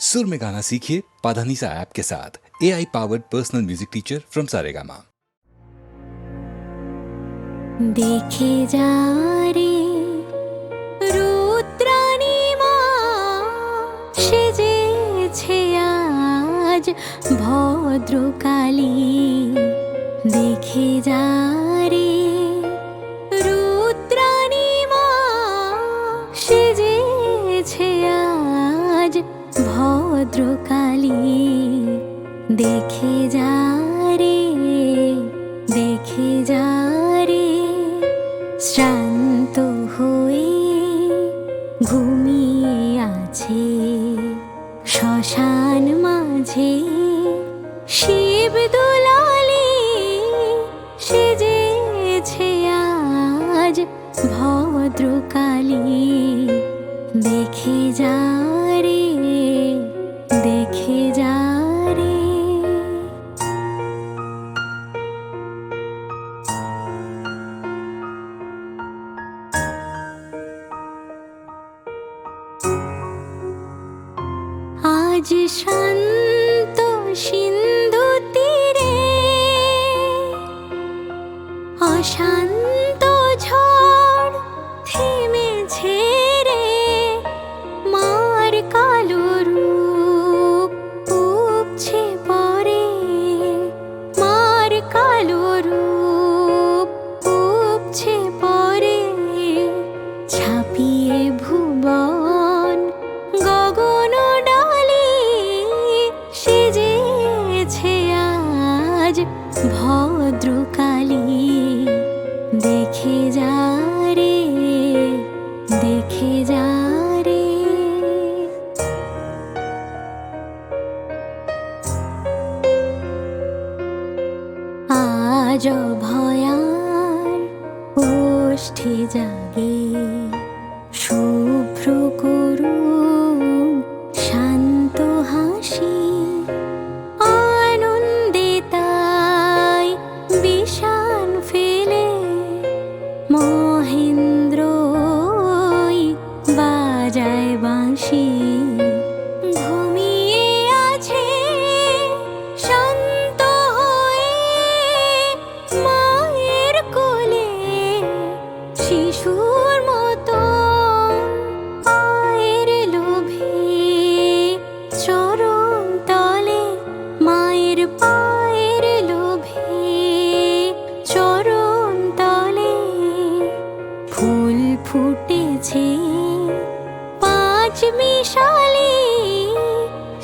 सुर में गाना सीखिए पाधानीसा ऐप के साथ। AI powered personal music teacher from Saregama. देखे जा रे रुद्राणी माँ সেজেছে আজ ভদ্রকালী। দেখে যা রে রুদ্রাণী মাঁ সেজেছে আজ ভদ্রকালী। দেখে যা রে দেখে যা রে শ্রান্ত হয়ে ঘুমিয়ে আছে শ্মশান মাঝে শিব দুলালি। সেজেছে আজ ভদ্রকালী। দেখে যা রে দেখে যা রে। আজ শান্ত সিন্ধু তীরে অশান্ত ঝড় থেমেছে রে। মার কালো রূপ উপছে পরে, মার কালো রূপ উপছে পরে। ছাপিয়ে ভুবন গগন ডালি। সেজেছে আজ ভদ্রকালী। দেখে যা রে দেখে যা রে। আজ ভয়ার ওষ্ঠে জাগে শুভ্র করুণ শান্ত হাসি। আনন্দে তাই বিষাণ ফেলে মহেন্দ্র বাজায় বাঁশি। ঘুমিয়ে আছে শান্ত হয়ে মায়ের কোলে শিশুর মতো। পায়ের লোভে চরণ তলে, মায়ের পায়ের লোভে চরণ তলে। ফুল ফুটেছে পাঁচ মিশালি।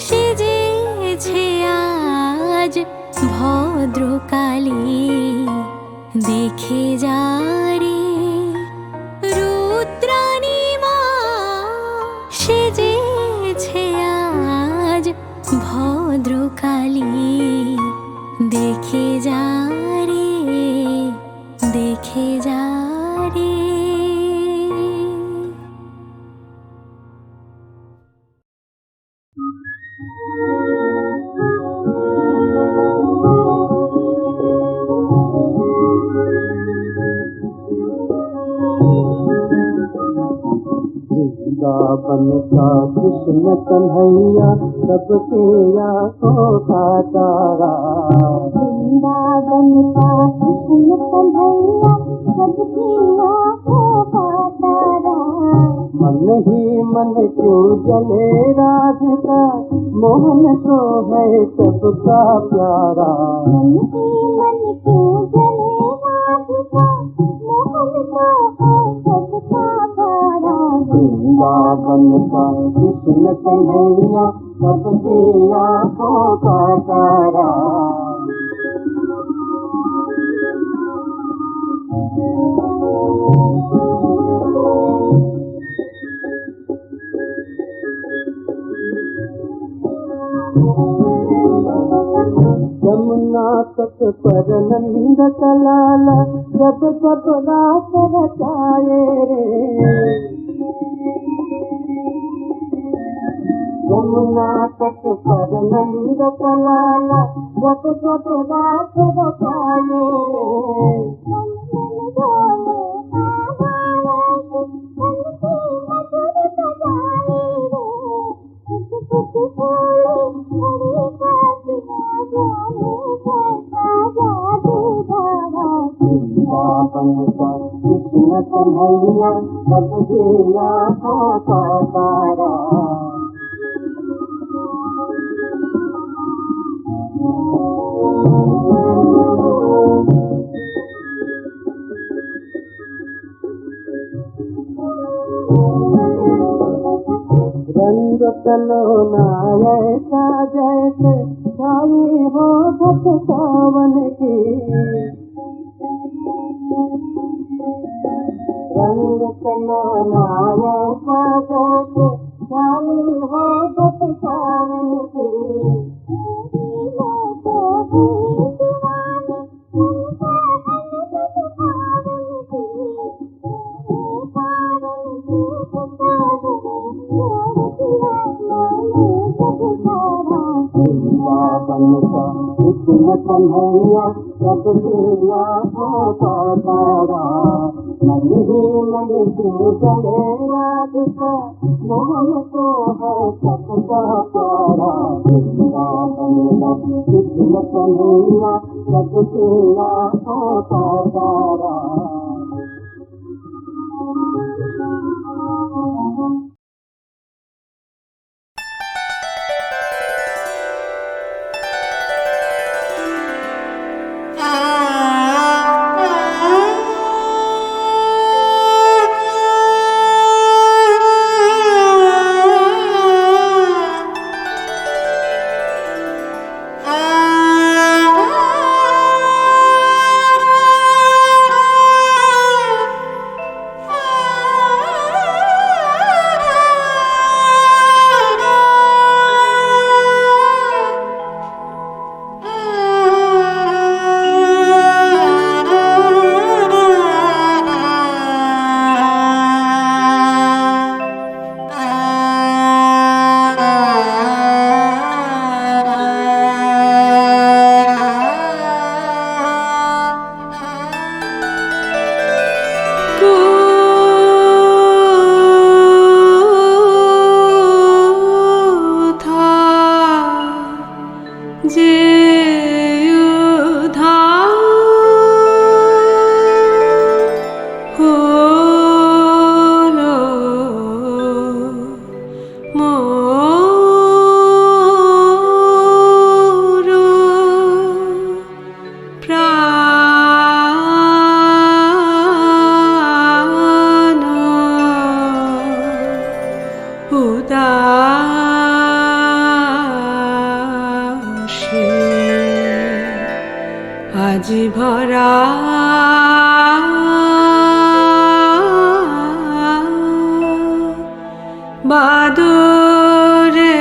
সেজেছে আজ ভদ্রকালী। দেখে যা রে রুদ্রাণী মাঁ সেজেছে আজ ভদ্রকালী। দেখে যা রে দেখে যা রে। वृंदावन का कृष्ण कन्हैया सबके आँखों का तारा। वृंदावन का कृष्ण कन्हैया सबकी आँखों का तारा। मन ही मन क्यों जले राधिका, मोहन तो है सबका प्यारा। मन ही मन क्यों जले राधिका, मोहन तो है सबका प्यारा। वृंदावन का कृष्ण कन्हैया सबके आँखों का तारा। यमुना तट पर नंद का लाला जब जब रात रचाए रे। यमुना तट पर नंद का लाला जब जब रात रचाए रे। मन मन डोले आवाज़, मन की मधुर सजाए रे। खोले घड़ी का सिया जाने कैसा जादू धारा वृंदावन का कृष्ण कन्हैया सबके आँखों का तारा रंग तलोना ऐसा जैसे छाई हो धप सावन की रंग तलोना ऐसा जैसे छाई हो धप सावन की कृष्ण कन्हैया सबके आँखों का तारा मन ही मन तू चले राधिका मोहन को है सबका प्यारा कृष्ण कन्हैया सबके आँखों का तारा আজি ভরা বাদরে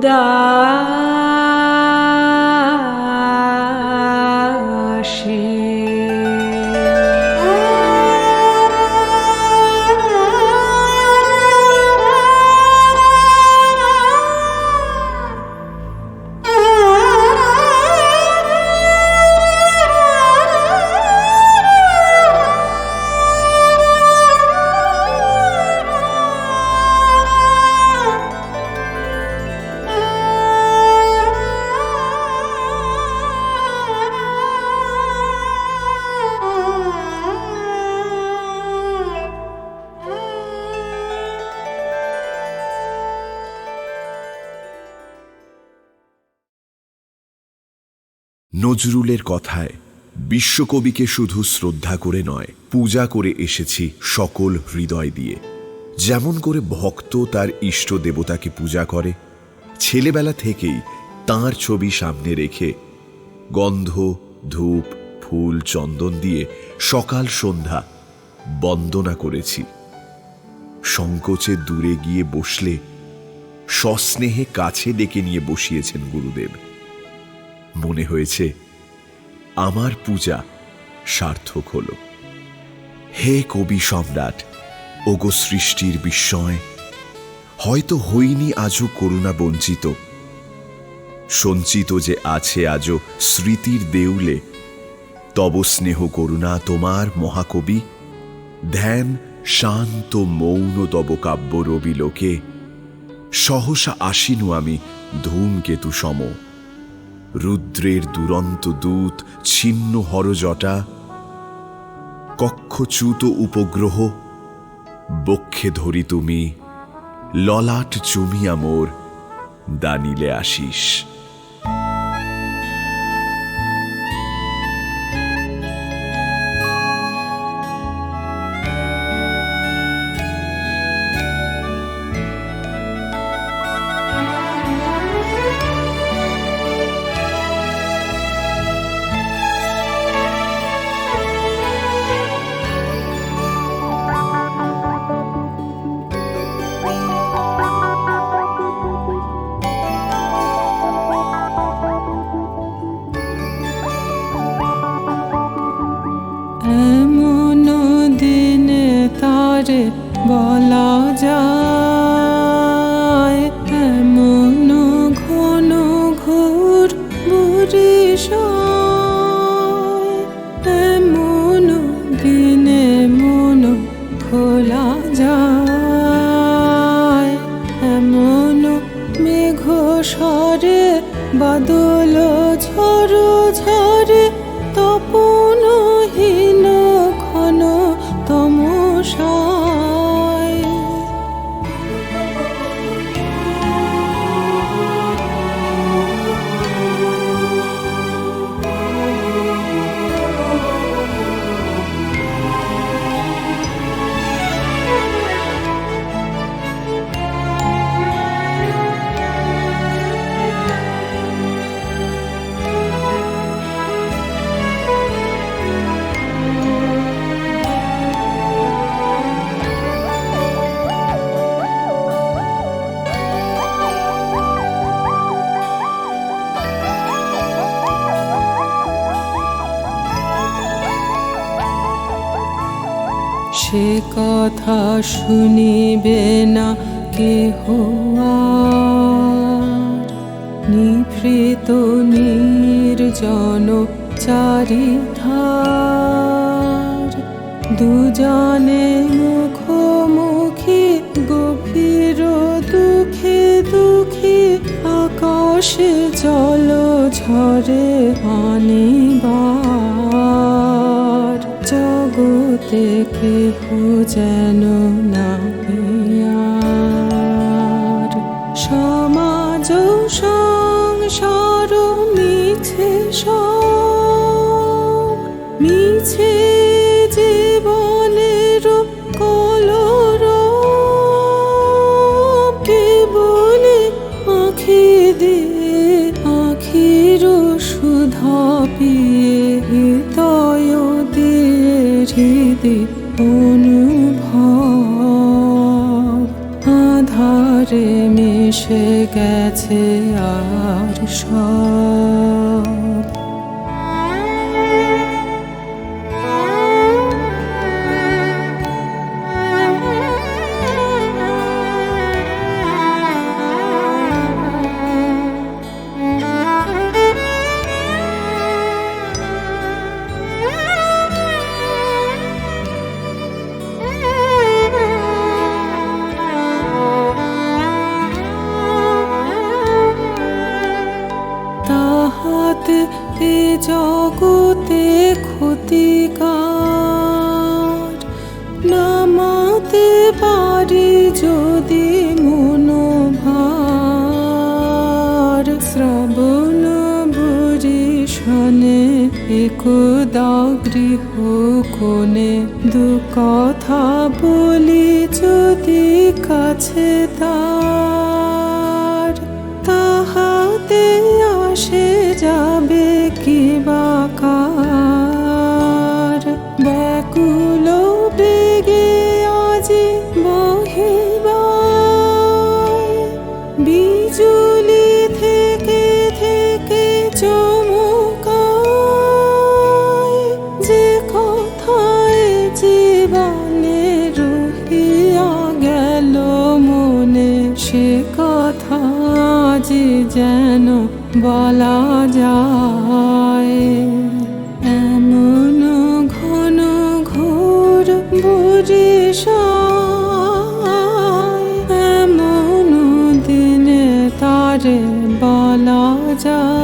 উদাসী। নজরুলের কথায় বিশ্বকবিকে শুধু শ্রদ্ধা করে নয়, পূজা করে এসেছি সকল হৃদয় দিয়ে। যেমন করে ভক্ত তার ইষ্ট দেবতাকে পূজা করে, ছেলেবেলা থেকেই তাঁর ছবি সামনে রেখে গন্ধ, ধূপ, ফুল, চন্দন দিয়ে সকাল সন্ধ্যা বন্দনা করেছি। সংকোচে দূরে গিয়ে বসলে সস্নেহে কাছে ডেকে নিয়ে বসিয়েছেন গুরুদেব। মনে হয়েছে আমার পূজা সার্থক হল। হে কবি সম্রাট, ওগো সৃষ্টির বিস্ময়, হয়তো হইনি আজও করুণা বঞ্চিত, সঞ্চিত যে আছে আজও স্মৃতির দেউলে তব স্নেহ করুণা তোমার মহাকবি। ধ্যান শান্ত মৌন তব কাব্য রবি লোকে, সহসা আসিনু আমি ধূমকেতু সম। রুদ্রের দুরন্ত দূত ছিন্ন হরজটা, কক্ষচ্যুত উপগ্রহ বক্ষে ধরি তুমি, ললাট চুমিয়া মোর দানিলে আশিস। এমন দিনে তারে বলা যায়, এমন ঘন ঘোর বরিশায়, এমন দিনে মন খোলা যায়, এমন মেঘ সরে বাদল ঝড় ঝরে, তপনহীন ঘন তমসায়। সে কথা শুনিবে না কেহ আর, নিভৃত নির্জন চারিধার। দুজনে মুখোমুখি গভীর দুঃখে দুঃখী, আকাশে জল ঝরে আনিবার। জগতে কেহ যেন না আর, সমাজ সংসার মিছে সব, মিছে জীবনের কলরব। কেবলি আঁখি দিয়ে আখির সুধা পিয়ে, হৃদয় দিয়ে হৃদয় অনুভব। মিশে গেছে আর সব। তাহাতে এ জগতে ক্ষতিকার নামাতে পারি যদি মনোভার। শ্রবণ বরিশনে একদা গৃহ কোণে দু কথা বলি যদি কাছে তার, তাহাতে আসে যাবে কি বাকার। ব্যাকুল বেগে আজি বহিবায় বিজুলি থেকে থেকে চমকায়। যে কথায় জীবনে রহিয়া গেল মনে সে কথা যে যেন বলা যায়। এমন ঘন ঘোর বরিশায় এমন দিনে তারে বলা যায়।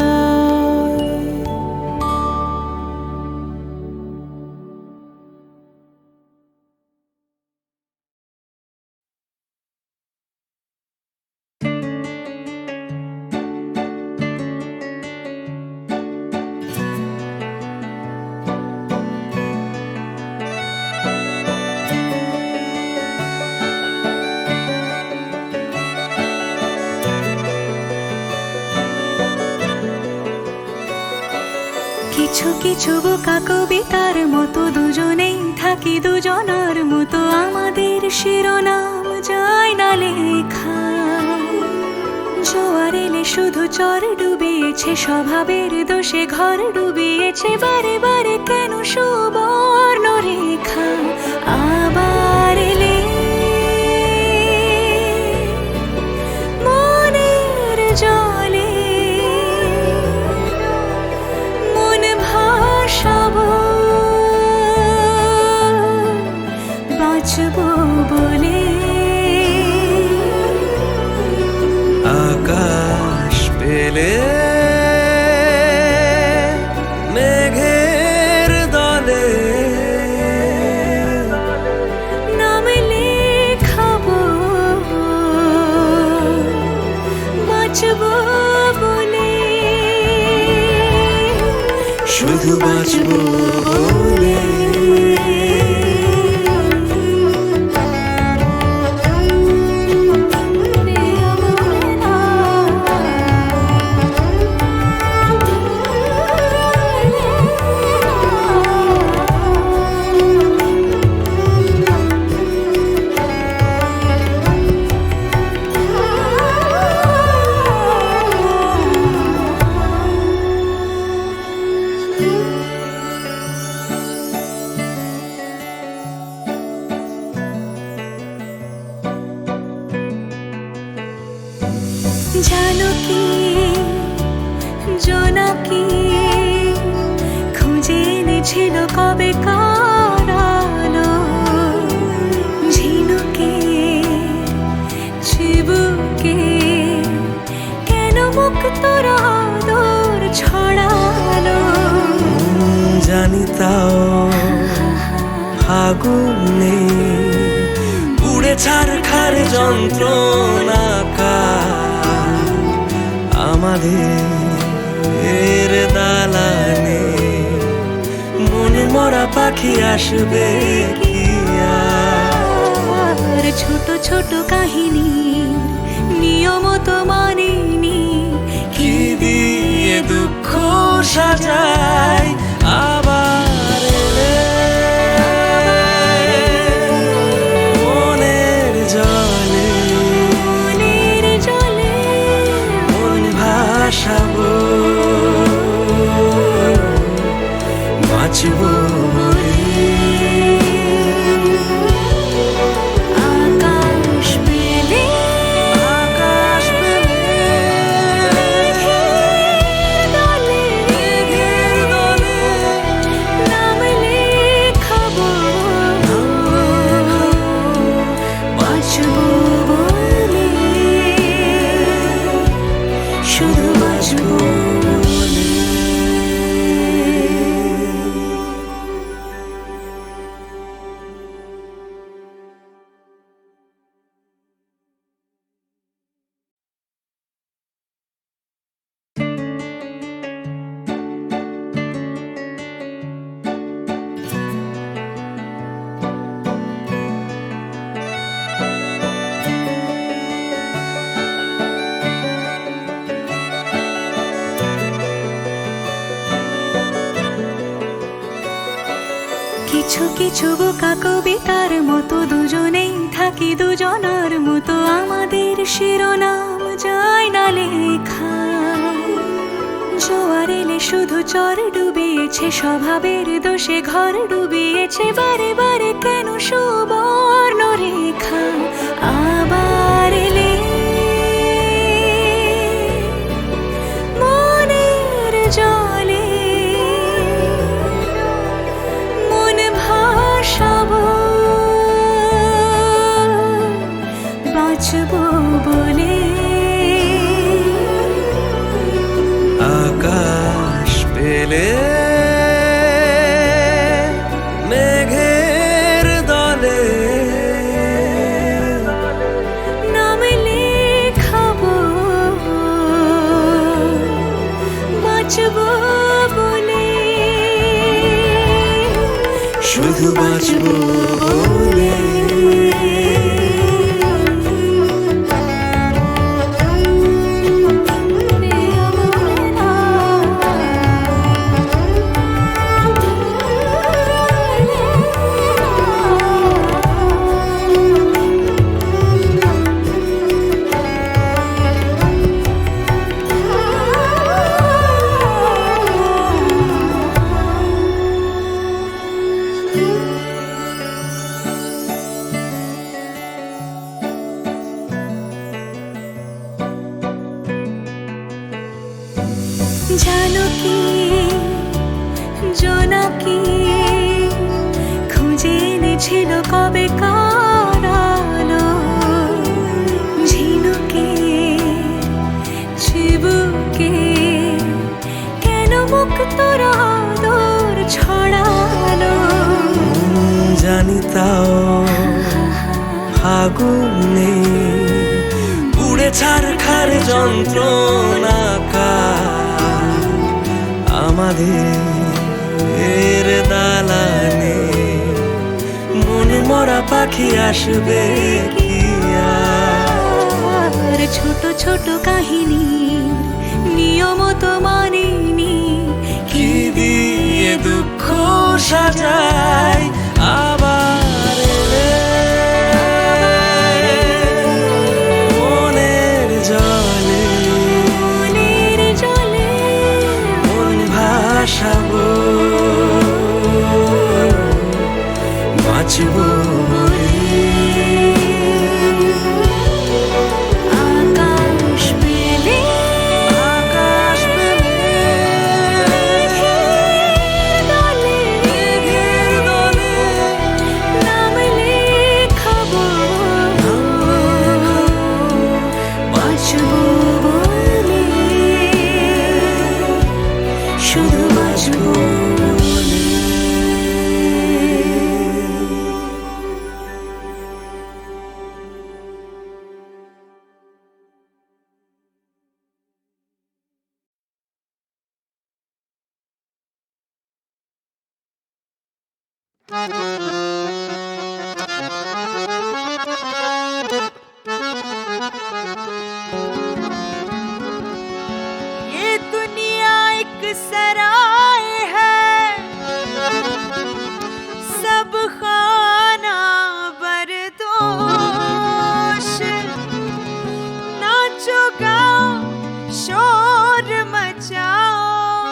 কিছু কিছু বোকা কবিতার মতো দুজনেই থাকি দুজনার মতো, আমাদের শিরোনাম যায় না লেখা। জোয়ার এলে শুধু চর ডুবিয়েছে, স্বভাবের দোষে ঘর ডুবিয়েছে, বারে বারে কেন সুবর্ণ রেখা আবার এলে মনের জলে মন ভাসাবো বাঁচবো বলে। আকাশ পেলে মেঘের দলে নাম লেখাবো বাঁচবো বলে, শুধু বাঁচবো বলে। জানো কি জোনাকি খুঁজে এনেছিল কবে কারালো, ঝিনুকে চিবুকে কেন মুক্ত আদর ছড়ালো। জানি তাও ফাগুনে উড়ে ছারখার যন্ত্রণাকা আমাদের দালানে মন মরা পাখি আসবে কি আর। ছোট ছোট কাহিনী নিয়মত মানিনি, কি দিয়ে দুঃখ সাজায় আবার এলে মনের জলে মনের জলে কিছু বোকা কবিতার মতো দুজনেই থাকি দুজনার মতো, আমাদের শিরোনাম যায় না লেখা। জোয়ার এলে শুধু চর ডুবিয়েছে, স্বভাবের দোষে ঘর ডুবিয়েছে, বারে বারে কেন সুবর্ণ রেখা আবার এলে মনের জলে মন ভাসাবো বাঁচবো বলে। আকাশ পেলে মেঘের দলে নাম লেখাবো বাঁচবো বলে, শুধু বাঁচবো বলে। জানো কি জোনাকি খুঁজে এনেছিল কবে কারালো, ঝিনুকে চিবুকে কেন মুক্ত আদর ছড়ালো। জানি তাও ফাগুনে উড়ে ছারখার যন্ত্রণা আমাদের দালানে, মন মরা পাখি আসবে কি আর। ছোট ছোট কাহিনী নিয়মত মানিনি, কি দিয়ে দুঃখ সাজাই আবার এলে মনের জলে মনের জলে মন ভাসাবো বাঁচবো বলে। আকাশ পেলে আকাশ পেলে দলে নাম লেখাবো বাঁচবো বলে, শুধু বাঁচবো বলে। ये दुनिया एक सराय है, सब खाना बरदोश, नाचो गाओ शोर मचाओ,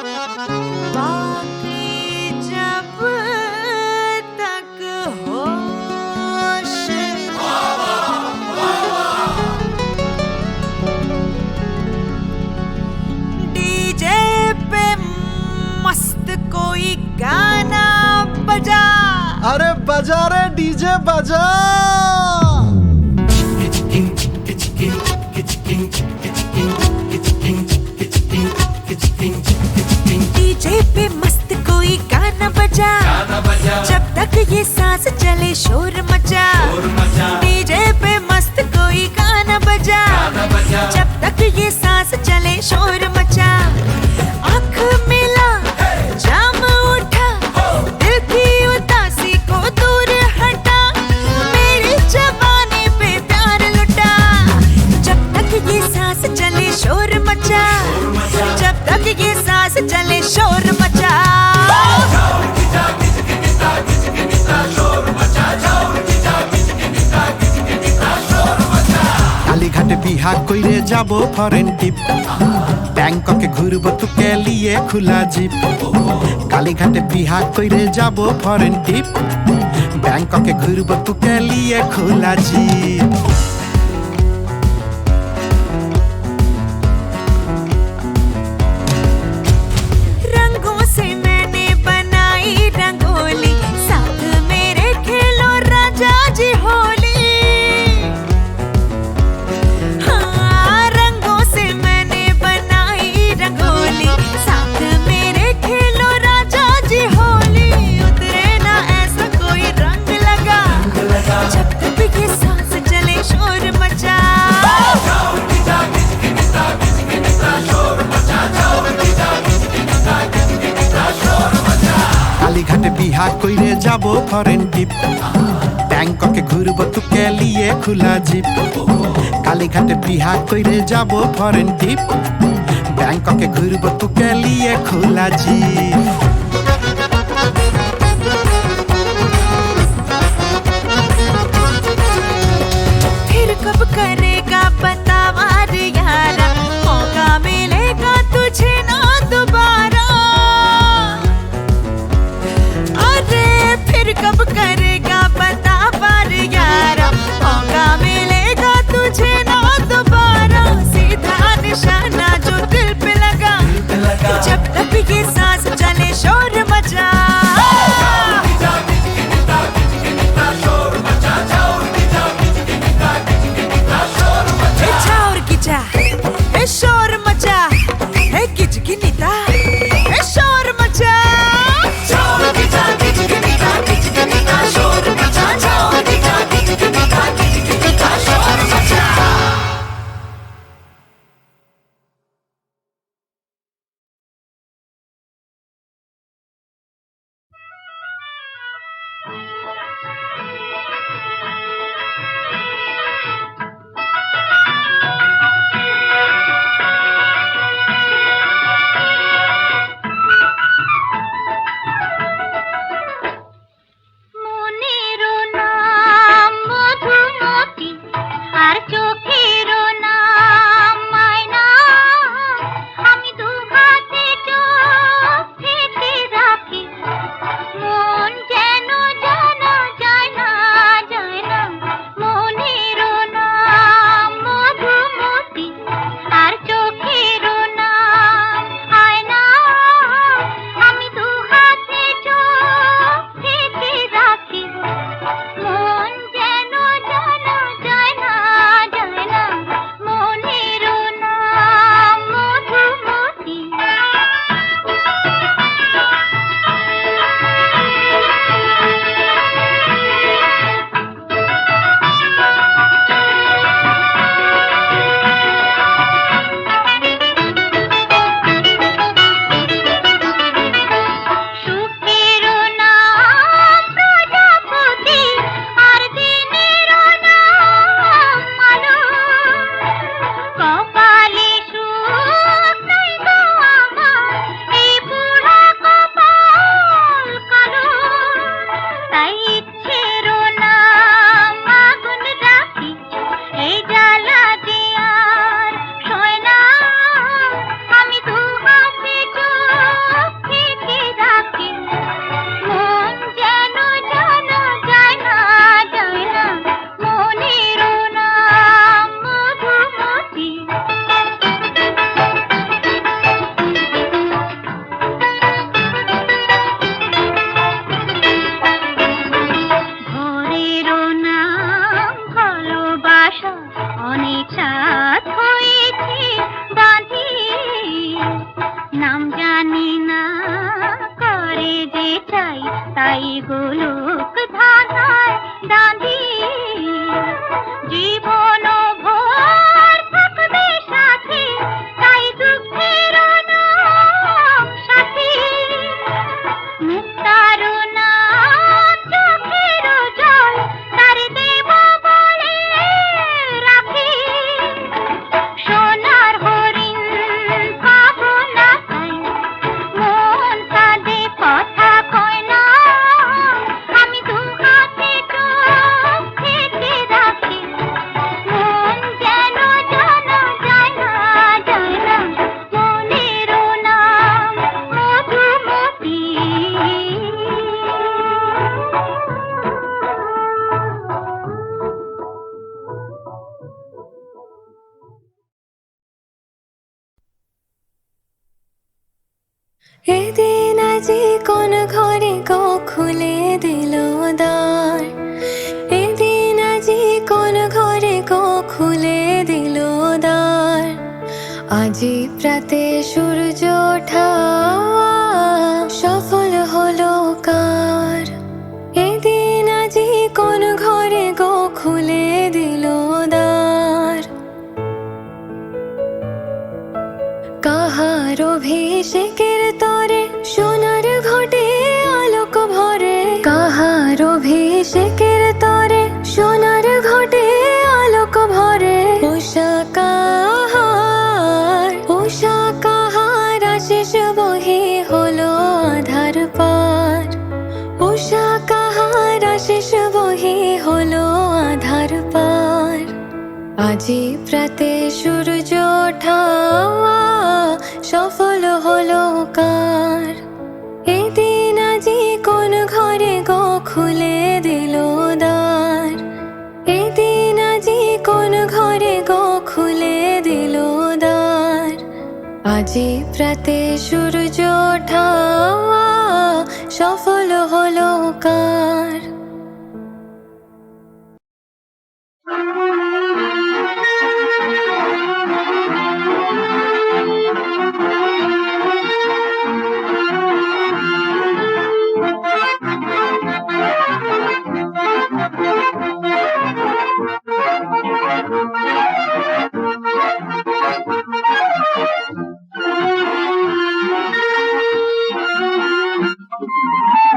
बाकी जब तक होश। डीजे पे मस्त कोई गाना बजा, अरे बजा रे डीजे बजा। डीजे पे मस्त कोई गाना बजा, जब तक ये सांस चले शोर मचा। डीजे पे मस्त कोई गाना बजा, जब तक ये सांस चले शोर मचा। आँख मिला जाम उठा, दिल की उदासी को दूर हटा, मेरी जवानी पे प्यार लुटा। जब तक ये सांस चले शोर मचा, जब तक ये सांस चले शोर मचा। বিহা কইরে যাব ফরেন টিপ ব্যাংককে ঘুরব তোকে লিয়ে খোলা জিপ কালীঘাটে বিহা কইরে যাব ফরেন টিপ ব্যাংককে ঘুরব তোকে লিয়ে খোলা জিপ रंगों से मैंने बनाई रंगोली साथ मेरे खेलो राजा जी होली हाँ रंगों से मैंने बनाई रंगोली साथ मेरे खेलो राजा जी होली उतरे ना ऐसा कोई रंग लगा जब तक ये सांस चले शोर मचा কালীঘাটে বিহা কইরে যাব ফরেন টিপ ব্যাংককে ঘুরব তোকে লিয়ে খোলা জিপ কালীঘাটে বিহা কইরে যাব ফরেন টিপ ব্যাংককে ঘুরব তোকে লিয়ে খোলা জিপ फिर कब करेगा बतावार यारा मौका मिलेगा तुझे ना दोबारा अरे फिर कब करेगा बतावार यारा मौका मिलेगा तुझे ना दोबारा सीधा निशाना जो दिल पे लगा जब तक ये सांस चले शोर मचा ए शोर मचा ए किच की नीता ए शोर मचा शोर कीचा किच की नीता किच की नीता शोर मचा शोर कीचा किच की नीता किच की नीता शोर मचा মনেরও নাম মধুমতি আর চোখেরও নাম মায়না আমি দু হাতে চোখ থেকে রাখি মন যেন জানা যায় না মনেরও নাম মধুমতি আর চোখেরও নাম আয়না আমি দু হাতে চোখ থেকে রাখি মন যেন জানা যায় না মনেরও নাম মধুমতি সুখেরও নাম প্রজাপতি আর দিনেরও নাম আলো কপালে সুখ নাই গো আমার এই বুড়া কপাল কালো তাই ইচ্ছেরও নাম আগুন রাখি এই জ্বালা যে আর সয় না আমি দু হাতে চোখ থেকে রাখি মন যেন জানা যায় না মনেরও নাম মধুমতি ঘরেরও নাম ভালোবাসা অনেক সাথ হয়েছে বাঁধি নাম জানি না করে যে চাই তাই গোলক ধাঁধায় দাঁধি জীবন ভোর থাকবে সাথে তাই দুঃখেরও নাম সাথী মুক্তারও নাম চোখেরও জল তার দেব বলে রাখি সোনার হরিণ পাবো না তাই মন কাঁদে কথা কয় না আমি দু হাতে চোখ থেকে রাখি এদিন আজি কোন ঘরে গো খুলে দিল দ্বার, এদিন আজি কোন ঘরে গো খুলে দিল দ্বার। আজি প্রাতে সূর্য ওঠা সফল হলো কার, এদিন আজি কোন ঘরে গো খুলে দিল দ্বার। কাহার অভিষেকের তরে সোনার ঘটে আলোক ভরে, কাহার অভিষেকের তরে সোনার ঘটে আলোক ভরে। উষা কাহার, উষা কাহার আশিস বহে হলো আধার পার, উষা কাহার আশিস বহে হলো আধার পার। আজি প্রাতে সূর্য ওঠা সফল হলো কার, এদিন আজি কোন ঘরে গো খুলে দিল দ্বার, এদিন আজি কোন ঘরে গো খুলে দিল দ্বার। আজি প্রাতে সূর্য ওঠা সফল হলো কার।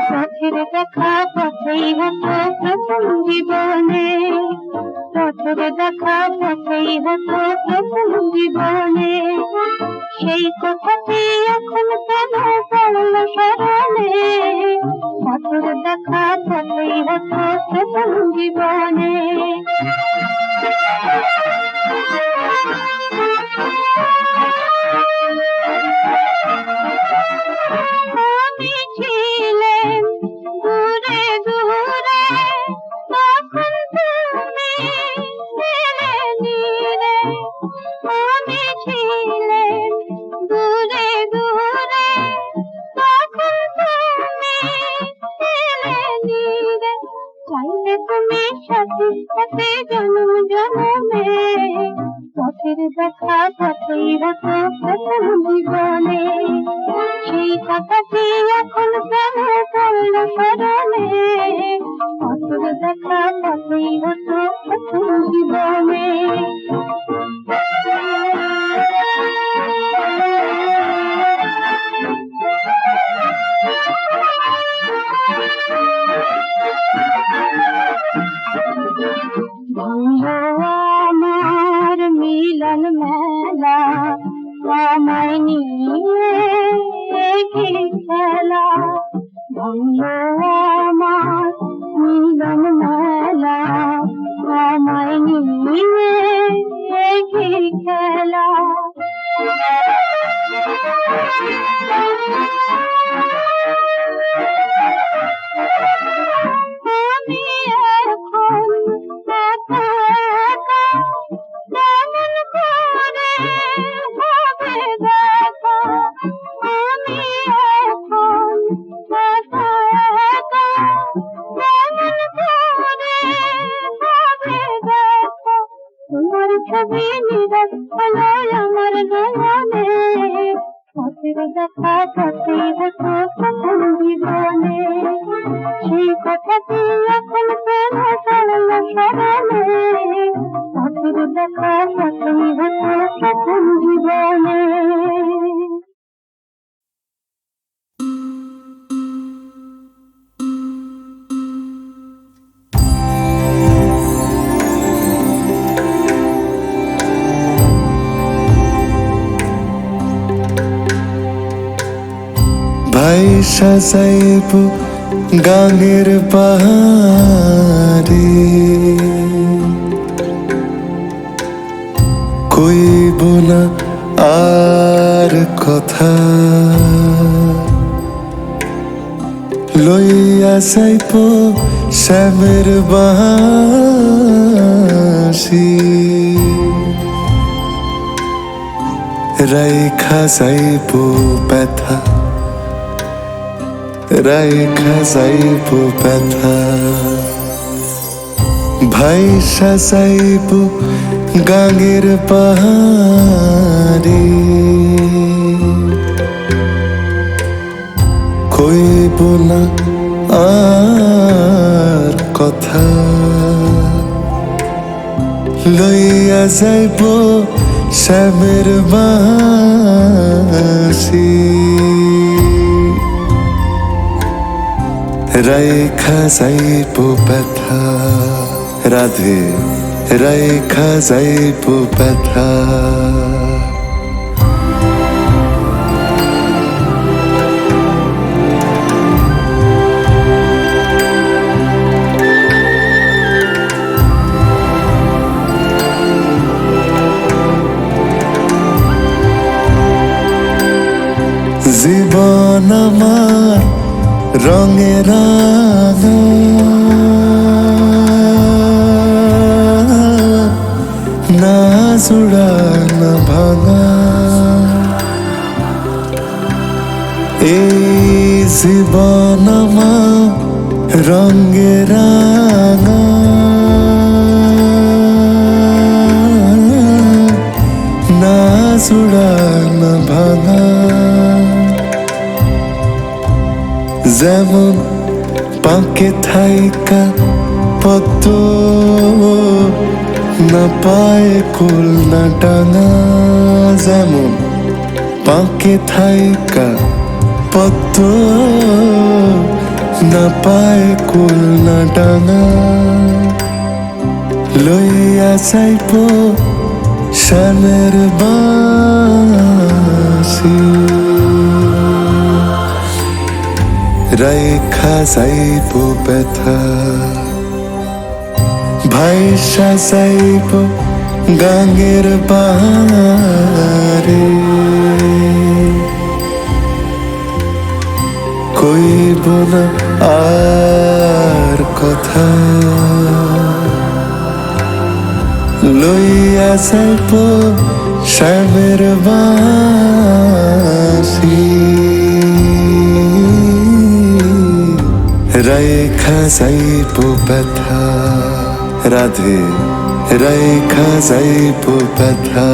পথের দেখা পথেই হতো প্রথম জীবনে, পথের দেখা পথেই হতো প্রথম জীবনে। সেই কথাটি এখন কেন পড়ল স্মরণে, পথের দেখা পথেই হতো প্রথম জীবনে। আমি ছিলেন দূরে দূরে, তখন তুমি ছিলে নীরে। আমি ছিলেন দূরে দূরে, তখন তুমি ছিলে নীরে। চাইলে তুমি সাথে সাথে জন্ম জন্মে, পথের দেখা পথেই হতো প্রথম জীবনে। সেই কথাটি এখন কেন পড়ল স্মরণে, পথের দেখা পথেই হতো প্রথম জীবনে। আমার মিলন মেলা, আমায় নিয়ে কি খেলা। ভঙ্গ আমার মিলন মেলা, আমায় নিয়ে কি খেলা। আমি এখন একা একা, কেমন করে হবে দেখা। আমি এখন একা একা, কেমন করে হবে দেখা। তোমার ছবি নিরাশ হলো আমার নয়নে, পথের দেখা পথেই হতো প্রথম জীবনে। সেই কথাটি এখন কেন পড়ল স্মরণে, পথের দেখা পথেই হতো প্রথম জীবনে। ভাই সাজাইব গাঙের পাহাড়ে, কইব না আর কথা। লইয়া যাইব শ্যামের বাঁশি, রাইখা যাইব ব্যথা রাইখা যাইব ব্যথা ভাইসা যাইব গাঙের পাহাড়ে কইব না আর কথা লইয়া যাইব শ্যামের বাঁশি রাইখা যাইব ব্যথা রাধে রাইখা যাইব ব্যথা জীবন আমার রঙে রাঙা না জোড়া না ভাঙা এই জীবন আমার রঙে রাঙা না জোড়া না ভাঙা যেমন পাকে থাইকা পদ্ম না পায় কুল না ডাঙা যেমন পাকে থাইকা পদ্ম না পায় কুল না ডাঙা লইয়া যাইব শ্যামের বাঁশি রাইখা যাইব ব্যথা ভাইসা যাইব গাঙের পাহাড়ে কইব না আর কথা লইয়া যাইব শ্যামের বাঁশি রাইখা যাইব ব্যথা রাধে রাইখা যাইব ব্যথা